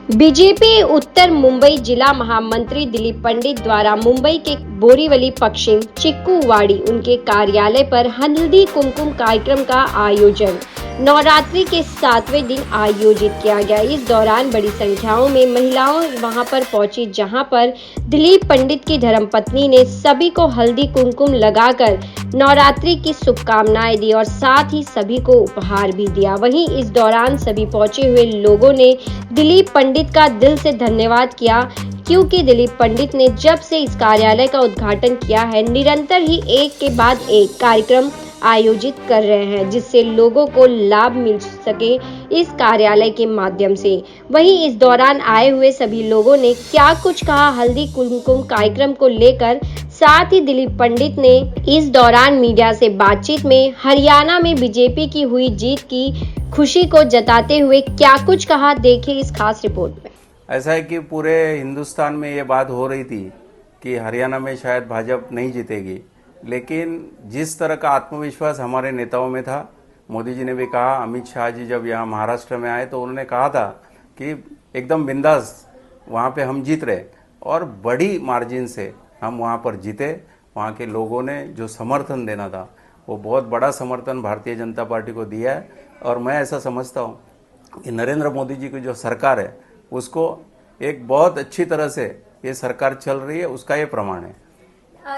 BJP उत्तर मुंबई जिला महामंत्री दिलीप पंडित द्वारा मुंबई के बोरीवली पश्चिम चिक्कूवाड़ी उनके कार्यालय पर हल्दी कुमकुम कार्यक्रम का आयोजन नवरात्रि के 7वें दिन आयोजित किया गया। इस दौरान बड़ी संख्याओं में महिलाओं वहां पर पहुंची, जहां पर दिलीप पंडित की धर्मपत्नी ने सभी को हल्दी कुमकुम लगाकर नवरात्रि की शुभकामनाएं दी और साथ ही सभी को उपहार भी दिया। वहीं इस दौरान सभी पहुंचे हुए लोगों ने दिलीप पंडित का दिल से धन्यवाद किया, क्योंकि दिलीप पंडित ने जब से इस कार्यालय का उद्घाटन किया है, निरंतर ही एक के बाद एक कार्यक्रम आयोजित कर रहे हैं, जिससे लोगों को लाभ मिल सके इस कार्यालय के माध्यम से। वहीं इस दौरान आए हुए सभी लोगों ने क्या कुछ कहा हल्दी कुमकुम कार्यक्रम को लेकर, साथ ही दिलीप पंडित ने इस दौरान मीडिया से बातचीत में हरियाणा में बीजेपी की हुई जीत की खुशी को जताते हुए क्या कुछ कहा, देखिए इस खास रिपोर्ट में। ऐसा है कि पूरे हिंदुस्तान में ये बात हो रही थी कि हरियाणा में शायद भाजपा नहीं जीतेगी, लेकिन जिस तरह का आत्मविश्वास हमारे नेताओं में था, मोदी जी ने भी कहा, अमित शाह जी जब यहाँ महाराष्ट्र में आए तो उन्होंने कहा था कि एकदम बिंदास वहाँ पे हम जीत रहे, और बड़ी मार्जिन से हम वहाँ पर जीते। वहाँ के लोगों ने जो समर्थन देना था वो बहुत बड़ा समर्थन भारतीय जनता पार्टी को दिया है, और मैं ऐसा समझता हूँ कि नरेंद्र मोदी जी की जो सरकार है उसको एक बहुत अच्छी तरह से ये सरकार चल रही है, उसका ये प्रमाण है।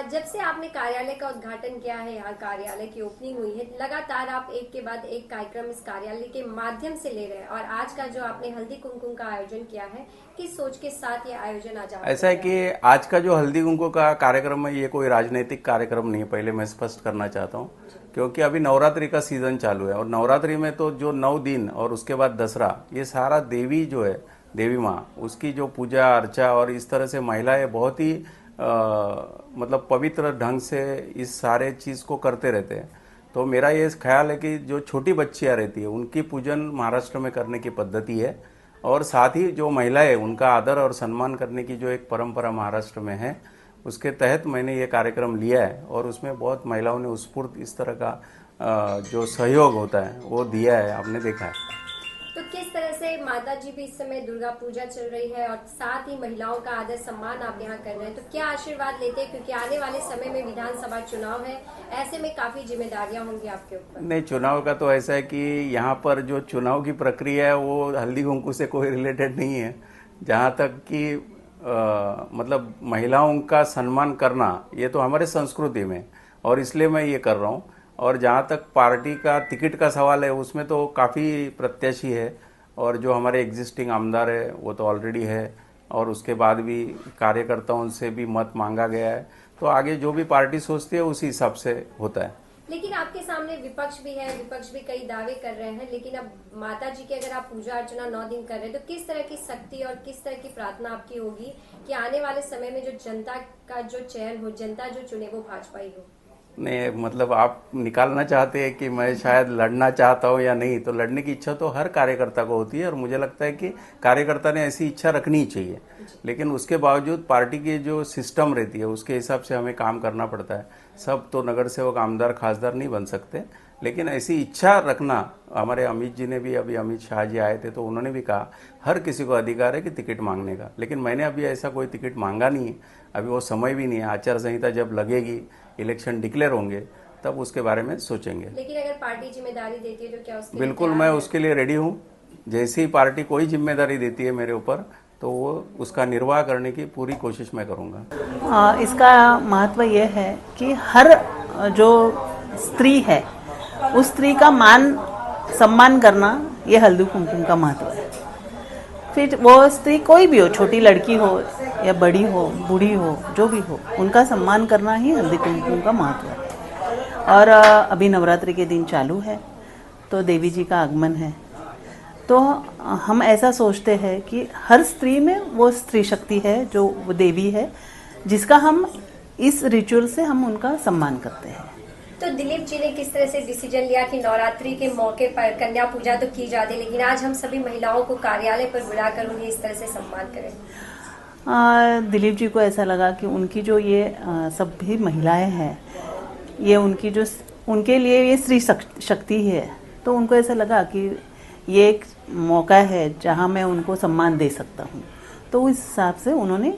जब से आपने कार्यालय का उद्घाटन किया है, यहाँ कार्यालय की ओपनिंग हुई है, लगातार आप एक के बाद एक कार्यक्रम इस कार्यालय के माध्यम से ले रहे हैं, और आज का जो आपने हल्दी कुमकुम का आयोजन किया है, किस सोच के साथ ये आयोजन आज ऐसा है कि आज का जो हल्दी कुमकुम का कार्यक्रम है ये कोई राजनीतिक कार्यक्रम नहीं है, पहले मैं स्पष्ट करना चाहता हूँ, क्योंकि अभी नवरात्रि का सीजन चालू है, और नवरात्रि में तो जो 9 दिन और उसके बाद दसरा, ये सारा देवी जो है, देवी माँ, उसकी जो पूजा अर्चा और इस तरह से महिलाएं बहुत ही मतलब पवित्र ढंग से इस सारे चीज़ को करते रहते हैं। तो मेरा ये ख्याल है कि जो छोटी बच्चियाँ रहती है उनकी पूजन महाराष्ट्र में करने की पद्धति है, और साथ ही जो महिलाएं उनका आदर और सम्मान करने की जो एक परंपरा महाराष्ट्र में है, उसके तहत मैंने ये कार्यक्रम लिया है, और उसमें बहुत महिलाओं ने उत्स्फूर्त इस तरह का जो सहयोग होता है वो दिया है, आपने देखा है। तो किस तरह से माता जी भी इस समय दुर्गा पूजा चल रही है और साथ ही महिलाओं का आदर सम्मान आप यहाँ कर रहे हैं, तो क्या आशीर्वाद लेते हैं, क्योंकि आने वाले समय में विधानसभा चुनाव है, ऐसे में काफी जिम्मेदारियां होंगी आपके ऊपर? नहीं, चुनाव का तो ऐसा है कि यहाँ पर जो चुनाव की प्रक्रिया है वो हल्दी कुमकुम से कोई रिलेटेड नहीं है। जहाँ तक कि मतलब महिलाओं का सम्मान करना ये तो हमारे संस्कृति में, और इसलिए मैं ये कर रहा हूँ। और जहाँ तक पार्टी का टिकट का सवाल है, उसमें तो काफ़ी प्रत्याशी है, और जो हमारे एग्जिस्टिंग आमदार है वो तो ऑलरेडी है, और उसके बाद भी कार्यकर्ताओं से भी मत मांगा गया है। तो आगे जो भी पार्टी सोचती है उसी हिसाब से होता है। लेकिन आपके सामने विपक्ष भी है, विपक्ष भी कई दावे कर रहे हैं, लेकिन अब माता जी की अगर आप पूजा अर्चना 9 दिन कर रहे हैं, तो किस तरह की शक्ति और किस तरह की प्रार्थना आपकी होगी कि आने वाले समय में जो जनता का जो चयन हो, जनता जो चुने वो भाजपा ही हो? नहीं, मतलब आप निकालना चाहते हैं कि मैं शायद लड़ना चाहता हूं या नहीं, तो लड़ने की इच्छा तो हर कार्यकर्ता को होती है, और मुझे लगता है कि कार्यकर्ता ने ऐसी इच्छा रखनी ही चाहिए। लेकिन उसके बावजूद पार्टी की जो सिस्टम रहती है उसके हिसाब से हमें काम करना पड़ता है। सब तो नगर सेवक, आमदार, खासदार नहीं बन सकते, लेकिन ऐसी इच्छा रखना, हमारे अमित जी ने भी, अभी अमित शाह जी आए थे तो उन्होंने भी कहा हर किसी को अधिकार है कि टिकट मांगने का, लेकिन मैंने अभी ऐसा कोई टिकट मांगा नहीं है। अभी वो समय भी नहीं है, आचार संहिता जब लगेगी, इलेक्शन डिक्लेयर होंगे, तब उसके बारे में सोचेंगे। लेकिन अगर पार्टी जिम्मेदारी देती है तो क्या उसके बिल्कुल मैं उसके लिए रेडी हूँ। जैसी पार्टी कोई जिम्मेदारी देती है मेरे ऊपर, तो वो उसका निर्वाह करने की पूरी कोशिश मैं करूँगा। इसका महत्व ये है कि हर जो स्त्री है उस स्त्री का मान सम्मान करना, ये हल्दी कुमकुम का महत्व है। फिर वो स्त्री कोई भी हो, छोटी लड़की हो या बड़ी हो, बूढ़ी हो, जो भी हो, उनका सम्मान करना ही हल्दी कुमकुम का महत्व है। और अभी नवरात्रि के दिन चालू है, तो देवी जी का आगमन है, तो हम ऐसा सोचते हैं कि हर स्त्री में वो स्त्री शक्ति है, जो वो देवी है, जिसका हम इस रिचुअल से हम उनका सम्मान करते हैं। तो दिलीप जी ने किस तरह से डिसीजन लिया कि नवरात्रि के मौके पर कन्या पूजा तो की जाती है, लेकिन आज हम सभी महिलाओं को कार्यालय पर बुलाकर उन्हें इस तरह से सम्मान करें? दिलीप जी को ऐसा लगा कि उनकी जो ये सब भी महिलाएं हैं, ये उनकी जो उनके लिए ये स्त्री शक्ति है, तो उनको ऐसा लगा कि ये मौका है जहां मैं उनको सम्मान दे सकता हूं, तो उस हिसाब से उन्होंने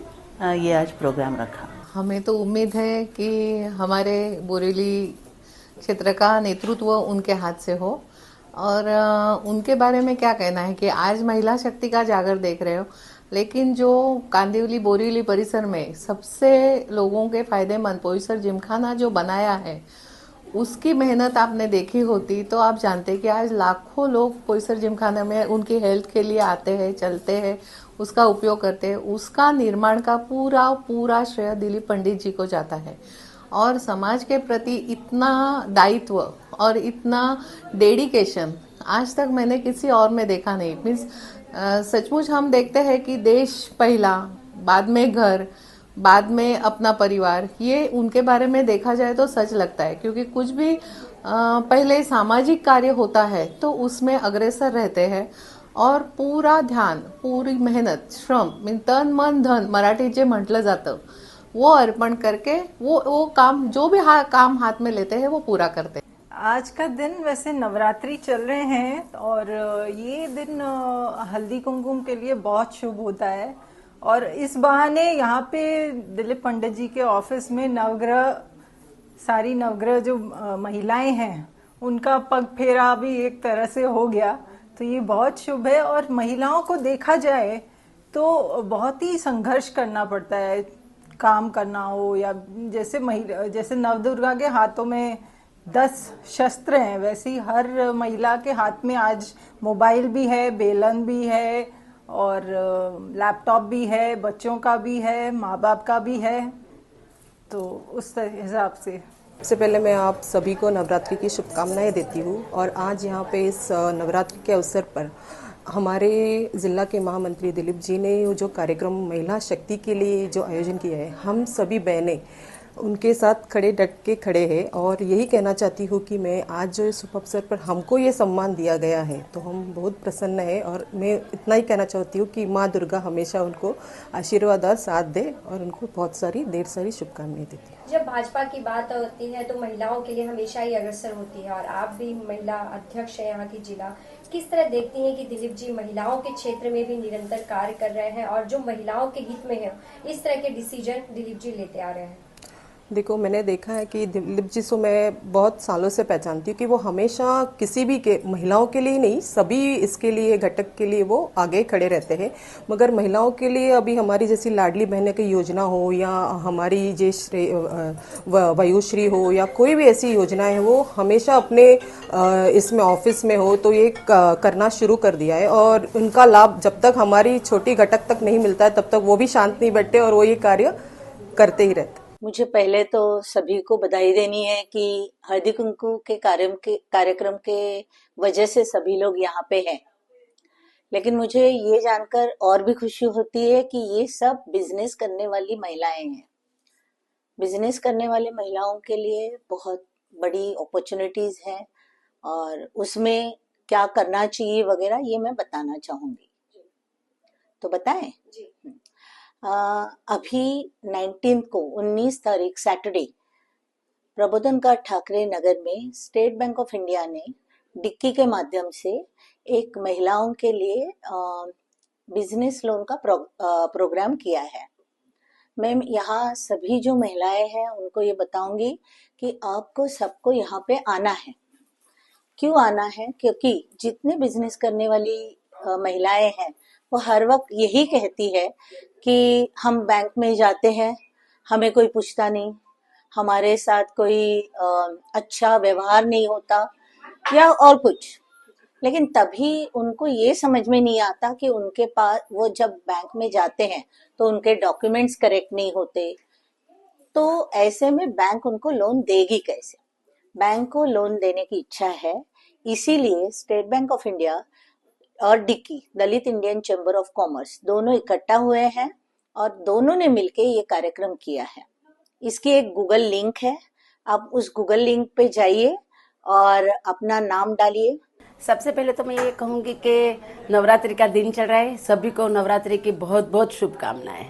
ये आज प्रोग्राम रखा। हमें तो उम्मीद है कि हमारे बोरीवली क्षेत्र का नेतृत्व उनके हाथ से हो और उनके बारे में क्या कहना है कि आज महिला शक्ति का जागर देख रहे हो, लेकिन जो कांदिवली बोरीवली परिसर में सबसे लोगों के फायदेमंद पोईसर जिमखाना जो बनाया है, उसकी मेहनत आपने देखी होती तो आप जानते कि आज लाखों लोग पोईसर जिमखाना में उनकी हेल्थ के लिए आते हैं, चलते हैं, उसका उपयोग करते हैं। उसका निर्माण का पूरा श्रेय दिलीप पंडित जी को जाता है और समाज के प्रति इतना दायित्व और इतना डेडिकेशन आज तक मैंने किसी और में देखा नहीं। मीन्स सचमुच हम देखते हैं कि देश पहला, बाद में घर, बाद में अपना परिवार, ये उनके बारे में देखा जाए तो सच लगता है, क्योंकि कुछ भी पहले सामाजिक कार्य होता है तो उसमें अग्रसर रहते हैं और पूरा ध्यान, पूरी मेहनत, श्रम, तन मन धन मराठीत जे म्हटलं जातं वो अर्पण करके वो काम जो भी काम हाथ में लेते हैं वो पूरा करते हैं। आज का दिन वैसे नवरात्रि चल रहे हैं और ये दिन हल्दी कुमकुम के लिए बहुत शुभ होता है और इस बहाने यहाँ पे दिलीप पंडित जी के ऑफिस में सारी नवग्रह जो महिलाएं हैं उनका पग फेरा भी एक तरह से हो गया, तो ये बहुत शुभ है। और महिलाओं को देखा जाए तो बहुत ही संघर्ष करना पड़ता है, काम करना हो या जैसे नवदुर्गा के हाथों में 10 शस्त्र हैं, वैसे ही हर महिला के हाथ में आज मोबाइल भी है, बेलन भी है और लैपटॉप भी है, बच्चों का भी है, माँ बाप का भी है, तो उस हिसाब से सबसे पहले मैं आप सभी को नवरात्रि की शुभकामनाएं देती हूँ। और आज यहाँ पे इस नवरात्रि के अवसर पर हमारे ज़िला के महामंत्री दिलीप जी ने जो कार्यक्रम महिला शक्ति के लिए जो आयोजन किया है, हम सभी बहनें उनके साथ डट के खड़े हैं और यही कहना चाहती हूँ कि मैं आज जो इस शुभ अवसर पर हमको ये सम्मान दिया गया है तो हम बहुत प्रसन्न हैं और मैं इतना ही कहना चाहती हूँ कि माँ दुर्गा हमेशा उनको आशीर्वाद और साथ दे और उनको बहुत सारी ढेर सारी शुभकामनाएं देती है। जब भाजपा की बात होती है तो महिलाओं के लिए हमेशा ही अग्रसर होती है और आप भी महिला अध्यक्ष है यहाँ की जिला, किस तरह देखती हैं कि दिलीप जी महिलाओं के क्षेत्र में भी निरंतर कार्य कर रहे हैं और जो महिलाओं के हित में है इस तरह के डिसीजन दिलीप जी लेते आ रहे हैं? देखो, मैंने देखा है कि दिलीप जी को मैं बहुत सालों से पहचानती हूँ कि वो हमेशा किसी भी के महिलाओं के लिए नहीं, सभी इसके लिए घटक के लिए वो आगे खड़े रहते हैं। मगर महिलाओं के लिए अभी हमारी जैसी लाडली बहन की योजना हो या हमारी जय वयुश्री हो या कोई भी ऐसी योजनाएं हैं, वो हमेशा अपने इसमें ऑफिस में हो तो ये करना शुरू कर दिया है और उनका लाभ जब तक हमारी छोटी घटक तक नहीं मिलता है तब तक वो भी शांत नहीं बैठते और वो ये कार्य करते ही रहते। मुझे पहले तो सभी को बधाई देनी है कि हल्दी कुमकुम के कार्यक्रम के वजह से सभी लोग यहाँ पे हैं, लेकिन मुझे ये जानकर और भी खुशी होती है कि ये सब बिजनेस करने वाली महिलाएं हैं। बिजनेस करने वाली महिलाओं के लिए बहुत बड़ी अपॉर्चुनिटीज हैं और उसमें क्या करना चाहिए वगैरह ये मैं बताना चाहूंगी, तो बताएं जी। अभी 19 तारीख सैटरडे प्रबोधनकार ठाकरे नगर में स्टेट बैंक ऑफ इंडिया ने डिक्की के माध्यम से एक महिलाओं के लिए बिजनेस लोन का प्रोग्राम किया है। मैं यहाँ सभी जो महिलाएं हैं उनको ये बताऊंगी कि आपको सबको यहाँ पे आना है। क्यों आना है? क्योंकि जितने बिजनेस करने वाली महिलाएं हैं वो हर वक्त यही कहती है कि हम बैंक में जाते हैं, हमें कोई पूछता नहीं, हमारे साथ कोई अच्छा व्यवहार नहीं होता या और कुछ। लेकिन तभी उनको ये समझ में नहीं आता कि उनके पास वो जब बैंक में जाते हैं तो उनके डॉक्यूमेंट्स करेक्ट नहीं होते, तो ऐसे में बैंक उनको लोन देगी कैसे? बैंक को लोन देने की इच्छा है, इसीलिए स्टेट बैंक ऑफ इंडिया और DICCI Dalit Indian Chamber of Commerce दोनों इकट्ठा हुए हैं और दोनों ने मिलके ये कार्यक्रम किया है। इसकी एक गूगल लिंक है, आप उस गूगल लिंक पे जाइए और अपना नाम डालिए। सबसे पहले तो मैं ये कहूंगी कि नवरात्रि का दिन चल रहा है, सभी को नवरात्रि की बहुत बहुत शुभकामनाएं।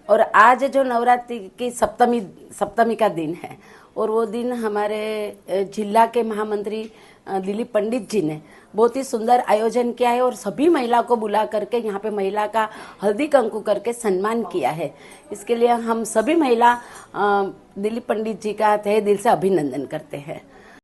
और आज जो नवरात्रि की सप्तमी का दिन है और वो दिन हमारे जिला के महामंत्री दिलीप पंडित जी ने बहुत ही सुंदर आयोजन किया है और सभी महिला को बुला करके यहाँ पे महिला का हल्दी कंकु करके सम्मान किया है। इसके लिए हम सभी महिला दिलीप पंडित जी का तहे दिल से अभिनंदन करते हैं।